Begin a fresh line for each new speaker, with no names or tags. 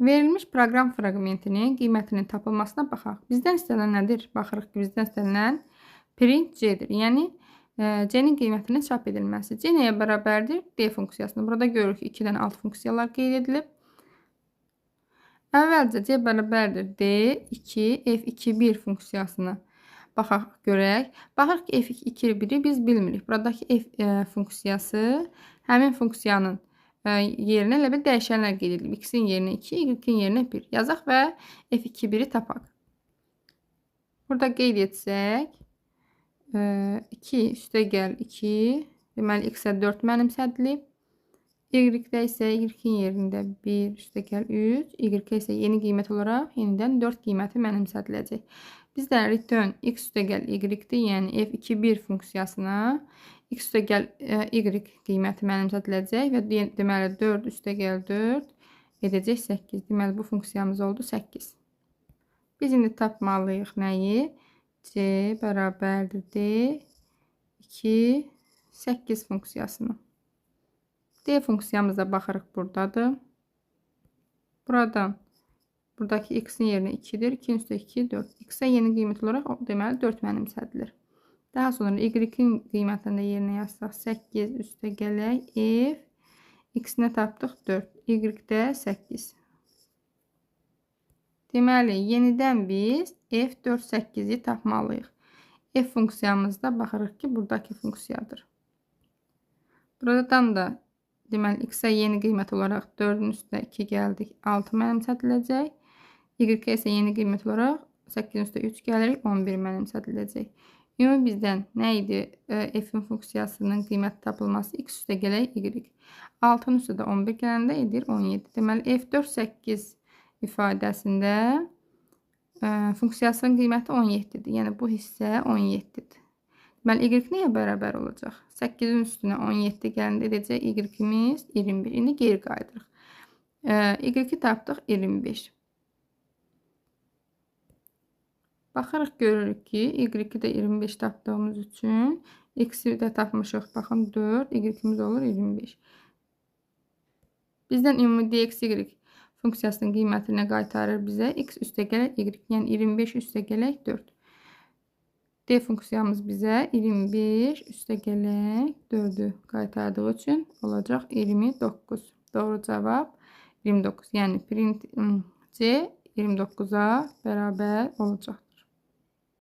Verilmiş proqram fraqmentinin qiymətinin tapılmasına baxaq. Bizdən istənilən nədir? Baxırıq ki, bizdən istənilən print C-dir. Yəni, C-nin qiymətinin çap edilməsi. C nəyə bərabərdir? D funksiyasına. Burada görürük ki, 2-dən alt funksiyalar qeyd edilib. Əvvəlcə C bərabərdir D, 2, F2, 1 funksiyasına baxaq, görək. Baxırıq ki, F2-1-i biz bilmirik. Buradakı F funksiyası həmin funksiyanın yerinə elə bir dəyişənlər qeyd edilib. X-in yerinə 2, Y-in yerinə 1 yazaq və F2-1-i tapaq. Burada qeyd etsək, 2 üstəgəl 2, deməli X-ə 4 mənimsədilib. Y-də isə Y-in yerində 1 üstəgəl 3, Y-ə isə yeni qiymət olaraq yenidən 4 qiyməti mənimsədiləcək. Bizdən return X üstəgəl Y-dir, yəni F2-1 funksiyasına X üstəgəl Y qiyməti mənimsədiləcək və deməli 4 üstəgəl 4 edəcək 8. Deməli bu funksiyamız oldu 8. Biz indi tapmalıyıq nəyi? C bərabərdir D 2, 8 funksiyasını. D funksiyamıza baxırıq buradadır. Buradan buradakı X-in yerinə 2-dir. 2-nin üstə 2, 4. X-ə yeni qiymət olaraq deməli 4 mənimsədilir. Daha sonra Y-in qiymətini də yerinə yazsaq 8 üstəgələk F, X-nə tapdıq 4, Y-də 8. Deməli, yenidən biz F4, 8-i tapmalıyıq. F funksiyamızda baxırıq ki, buradakı funksiyadır. Buradan da deməli, X-ə yeni qiymət olaraq 4-ün üstə 2 gəldik, 6 mənimsədiləcək. Y-ə isə yeni qiymət olaraq 8-in üstə 3 gəlirik, 11 mənimsədiləcək. Ümumi bizdən nə idi? F-in funksiyasının qiyməti tapılması X üstə gələk Y. 6-nın üstə də 11 gələndə edir 17. Deməli, F4, 8 ifadəsində funksiyasının qiyməti 17-dir. Yəni, bu hissə 17-dir. Deməli, Y nəyə bərabər olacaq? 8-in üstünə 17 gələndə edəcək Y-imiz 21. İndi geri qayıdırıq. Y-i tapdıq 25. Baxırıq, görürük ki, Y-i də 25 tapdığımız üçün X-i də tapmışıq. Baxın, 4, Y-imiz olur 25. Bizdən ümumi dx-y funksiyasının qiymətini qaytarır bizə X üstəgələk Y, yəni 25 üstəgələk 4. D funksiyamız bizə 25 üstəgələk 4-ü qaytardığı üçün olacaq 29. Doğru cavab 29. Yəni print C 29-a bərabər olacaq.